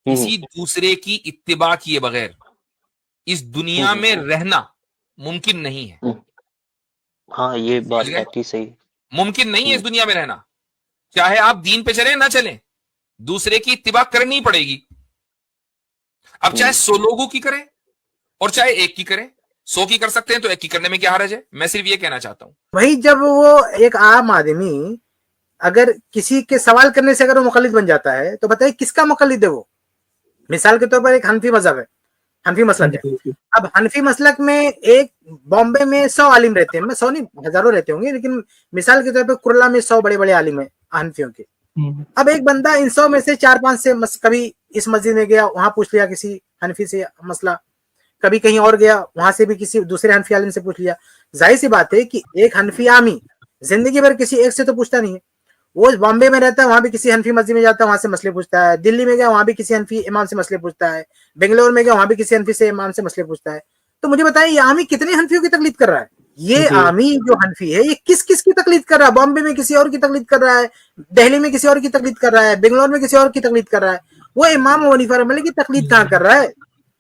کسی دوسرے کی اتباع کیے بغیر اس دنیا میں رہنا ممکن نہیں ہے. ہاں یہ بات کافی صحیح. ممکن نہیں ہے اس دنیا میں رہنا. چاہے آپ دین پہ چلیں نہ چلیں, دوسرے کی اتباع کرنی پڑے گی. اب چاہے 100 لوگوں کی کریں اور چاہے ایک کی کریں, 100 کی کر سکتے ہیں تو ایک کی کرنے میں کیا حرج ہے. میں صرف یہ کہنا چاہتا ہوں. وہی جب وہ ایک عام آدمی اگر کسی کے سوال کرنے سے اگر وہ مقلد بن جاتا ہے تو بتائیے کس کا مقلد ہے وہ. مثال کے طور پر ایک حنفی مذہب ہے, حنفی مسلک ہے. اب حنفی مسلک میں ایک بامبے میں 100 عالم رہتے ہیں, 100 نہیں ہزاروں رہتے ہوں گے, لیکن مثال کے طور پر کرلا میں 100 بڑے بڑے عالم ہیں حنفیوں کے. اب ایک بندہ ان 100 میں سے 4-5 سے کبھی اس مسجد میں گیا, وہاں پوچھ لیا کسی حنفی سے مسئلہ, کبھی کہیں اور گیا وہاں سے بھی کسی دوسرے حنفی عالم سے پوچھ لیا. ظاہر سی بات ہے کہ ایک حنفی عامی زندگی بھر کسی ایک سے تو پوچھتا نہیں ہے. وہ بامبے میں رہتا ہے, وہاں بھی کسی حنفی مسجد میں جاتا ہے, وہاں سے مسئلے پوچھتا ہے. دلی میں گیا وہاں بھی کسی حنفی امام سے مسئلے پوچھتا ہے. بنگلور میں گیا وہاں بھی کسی حنفی سے امام سے مسئلے پوچھتا ہے. تو مجھے بتائیں یہ عامی کتنے حنفیوں کی تقلید کر رہا ہے؟ یہ عامی جو حنفی ہے یہ کس کس کی تقلید کر رہا ہے؟ بامبے میں کسی اور کی تقلید کر رہا ہے, دہلی میں کسی اور کی تقلید کر رہا ہے, بنگلور میں کسی اور کی تقلید کر رہا ہے. وہ امام ابو حنیفہ رحمۃ اللہ کی تقلید کہاں کر رہا ہے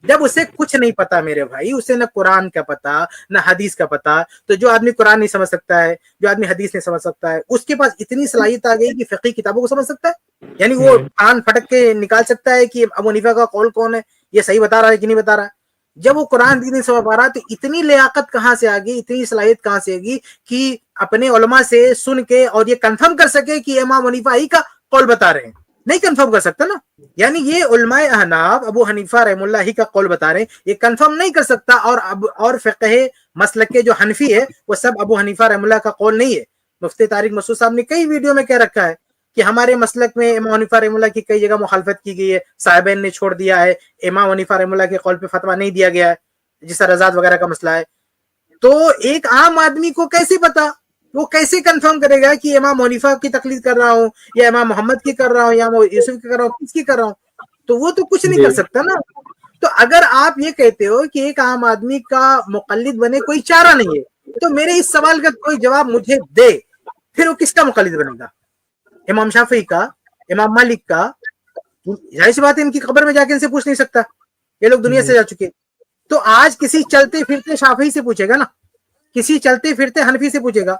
جب اسے کچھ نہیں پتا میرے بھائی. اسے نہ قرآن کا پتا نہ حدیث کا پتا. تو جو آدمی قرآن نہیں سمجھ سکتا ہے, جو آدمی حدیث نہیں سمجھ سکتا ہے, اس کے پاس اتنی صلاحیت آ گئی کہ فقہی کتابوں کو سمجھ سکتا ہے. یعنی وہ کان پھٹک کے نکال سکتا ہے کہ ابو حنیفہ کا قول کون ہے, یہ صحیح بتا رہا ہے کہ نہیں بتا رہا ہے. جب وہ قرآن نہیں سمجھ پا رہا تو اتنی لیاقت کہاں سے آ گئی, اتنی صلاحیت کہاں سے آ گئی کہ اپنے علماء سے سن کے اور یہ کنفرم کر سکے کہ امام حنیفہ ہی کا قول بتا رہے ہیں. نہیں کنفرم کر سکتا نا. یعنی یہ علماء احناف ابو حنیفہ رحم اللہ ہی کا قول بتا رہے ہیں, یہ کنفرم نہیں کر سکتا. اور فقہ مسلک کے جو حنفی ہے وہ سب ابو حنیفہ رحم اللہ کا قول نہیں ہے. مفتی طارق مسعود صاحب نے کئی ویڈیو میں کہہ رکھا ہے کہ ہمارے مسلک میں امام حنیفہ رحم اللہ کی کئی جگہ مخالفت کی گئی ہے, صاحبین نے چھوڑ دیا ہے, امام حنیفہ رحم اللہ کے قول پہ فتویٰ نہیں دیا گیا ہے, جس طرح رضاعت وغیرہ کا مسئلہ ہے. تو ایک عام آدمی کو کیسے پتا, وہ کیسے کنفرم کرے گا کہ امام حنیفہ کی تقلید کر رہا ہوں یا امام محمد کی کر رہا ہوں یا یوسف کی کر رہا ہوں, کس کی کر رہا ہوں؟ تو وہ تو کچھ نہیں کر سکتا نا. تو اگر آپ یہ کہتے ہو کہ ایک عام آدمی کا مقلد بنے کوئی چارہ نہیں ہے, تو میرے اس سوال کا کوئی جواب مجھے دے, پھر وہ کس کا مقلد بنے گا؟ امام شافعی کا, امام مالک کا؟ ظاہر سی بات ہے ان کی قبر میں جا کے ان سے پوچھ نہیں سکتا, یہ لوگ دنیا سے جا چکے. تو آج کسی چلتے پھرتے شافعی سے پوچھے گا نا, کسی چلتے پھرتے حنفی سے پوچھے گا,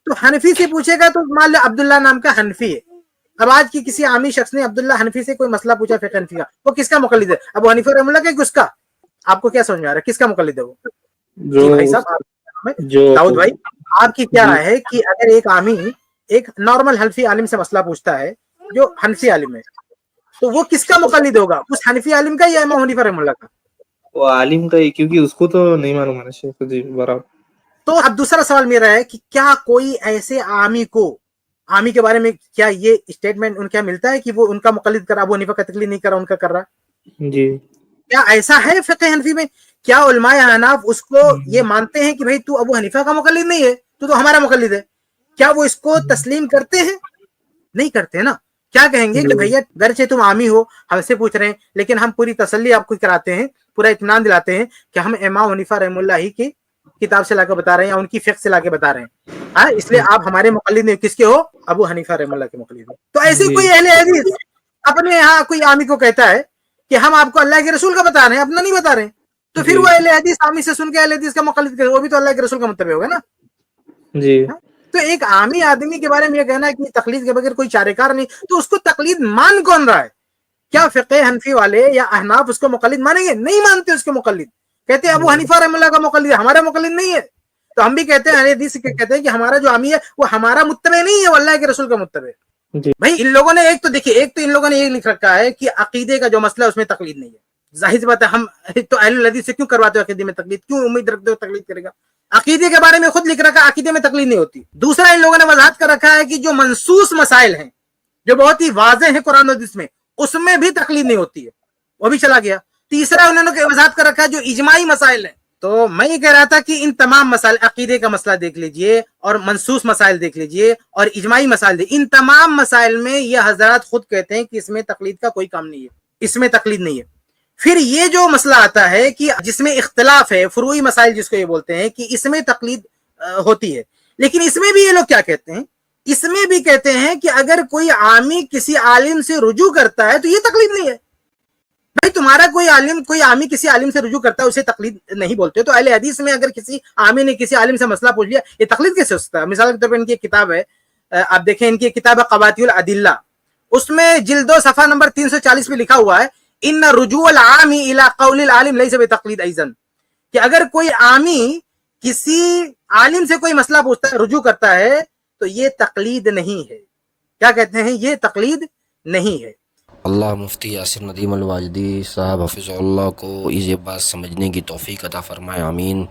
تو حنفی سے پوچھے گا تو مان لو عبداللہ نام کا حنفی ہے. اب آج کی کسی عامی شخص نے عبداللہ حنفی سے کوئی مسئلہ پوچھا فقہ حنفی کا, وہ کس کا مقلد ہے؟ ابو حنیفہ رحمہ اللہ کا کس کا؟ آپ کو کیا سمجھ میں آ رہا ہے کس کا مقلد ہے وہ؟ جی بھائی صاحب, داؤد بھائی آپ کی کیا رائے ہے کہ اگر ایک عامی ایک نارمل حنفی عالم سے مسئلہ پوچھتا ہے جو حنفی عالم ہے, تو وہ کس کا مقلد ہوگا, اس حنفی عالم کا یا امام حنیفہ رحمہ اللہ کا؟ وہ عالم کا ہی, کیونکہ اس کو تو نہیں معلوم ہے شیخ جی برابر. تو اب دوسرا سوال میرا ہے کہ کیا کوئی ایسے عامی کے بارے میں کیا یہ اسٹیٹمنٹ ان کا ملتا ہے کہ وہ ان کا مقلد کر رہا, ابو حنیفہ کا تقلید نہیں کر رہا, ان کا کر رہا؟ جی کیا ایسا ہے فقہ حنفی میں؟ کیا علماء حناف اس کو یہ مانتے ہیں کہ بھئی تو ابو حنیفہ کا مقلد نہیں ہے, تو ہمارا مقلد ہے؟ کیا وہ اس کو تسلیم کرتے ہیں؟ نہیں کرتے نا. کیا کہیں گے کہ بھیا گرچہ تم عامی ہو, ہم سے پوچھ رہے ہیں, لیکن ہم پوری تسلی آپ کو کراتے ہیں, پورا اطمینان دلاتے ہیں کہ ہم امام حنیفہ رحم اللہ ہی کی کتاب سے لا کے بتا رہے ہیں یا ان کی فقہ سے لا کے بتا رہے ہیں. ہاں, اس لیے آپ ہمارے مقلد نہیں, کس کے ہو؟ ابو حنیفہ رحم اللہ کے مقلد ہو. تو ایسے کوئی اہل حدیث اپنے یہاں کوئی عامی کو کہتا ہے کہ ہم آپ کو اللہ کے رسول کا بتا رہے ہیں, اپنا نہیں بتا رہے ہیں, تو پھر وہ اہل حدیث عامی سے سن کے اہل حدیث کا مقلد کرے, وہ بھی تو اللہ کے رسول کا متبع ہوگا نا. جی تو ایک عامی آدمی کے بارے میں یہ کہنا ہے کہ تقلید کے بغیر کوئی چارہ کار نہیں, تو اس کو تقلید مان کون رہا ہے؟ کیا فقہ حنفی والے یا احناف اس کو مقلد مانیں گے؟ نہیں مانتے اس کو مقلد, کہتے ہیں ابو حنیفہ رحم اللہ کا مقلد ہے, ہمارا مقلد نہیں ہے. تو ہم بھی کہتے ہیں اہل حدیث کہتے ہیں کہ ہمارا جو عامی ہے وہ ہمارا متبع نہیں ہے, وہ اللہ کے رسول کا متبع ہے. بھائی ان لوگوں نے ایک تو ان لوگوں نے یہ لکھ رکھا ہے کہ عقیدے کا جو مسئلہ ہے اس میں تقلید نہیں ہے. ظاہر سی بات ہے, ہم تو اہل الحدیث سے کیوں کرواتے ہو عقیدے میں تقلید, کیوں امید رکھتے ہو تقلید کرے گا؟ عقیدے کے بارے میں خود لکھ رکھا ہے عقیدے میں تقلید نہیں ہوتی. دوسرا ان لوگوں نے وضاحت کر رکھا ہے کہ جو منصوص مسائل ہیں جو بہت ہی واضح ہیں قرآن و حدیث میں, اس میں بھی تقلید نہیں ہوتی ہے, وہ بھی چلا گیا. تیسرا انہوں نے وضاحت کر رکھا ہے جو اجماعی مسائل ہیں. تو میں یہ کہہ رہا تھا کہ ان تمام مسائل, عقیدے کا مسئلہ دیکھ لیجئے اور منصوص مسائل دیکھ لیجئے اور اجماعی مسائل دیکھ, ان تمام مسائل میں یہ حضرات خود کہتے ہیں کہ اس میں تقلید کا کوئی کام نہیں ہے, اس میں تقلید نہیں ہے. پھر یہ جو مسئلہ آتا ہے کہ جس میں اختلاف ہے, فروعی مسائل جس کو یہ بولتے ہیں, کہ اس میں تقلید ہوتی ہے, لیکن اس میں بھی یہ لوگ کیا کہتے ہیں, اس میں بھی کہتے ہیں کہ اگر کوئی عامی کسی عالم سے رجوع کرتا ہے تو یہ تقلید نہیں ہے. بھائی تمہارا کوئی عالم کوئی عامی کسی عالم سے رجوع کرتا ہے اسے تقلید نہیں بولتے. تو اہل حدیث میں اگر کسی عامی نے کسی عالم سے مسئلہ پوچھ لیا یہ تقلید کیسے ہو سکتا ہے؟ مثال کے طور پر ان کی ایک کتاب ہے, آپ دیکھیں ان کی ایک کتاب ہے قواطع الادلہ, اس میں جلد 2 صفحہ نمبر 340 پہ لکھا ہوا ہے ان رجوع العام الى قول العالم لیس بتقلید ایضا, کہ اگر کوئی عامی کسی عالم سے کوئی مسئلہ پوچھتا ہے رجوع کرتا ہے تو یہ تقلید نہیں ہے. کیا کہتے ہیں؟ یہ تقلید نہیں ہے. اللہ مفتی یاسر ندیم الواجدی صاحب حفظ اللہ کو یہ بات سمجھنے کی توفیق عطا فرمائے, آمین.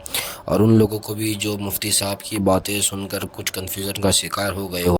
اور ان لوگوں کو بھی جو مفتی صاحب کی باتیں سن کر کچھ کنفیوژن کا شکار ہو گئے ہو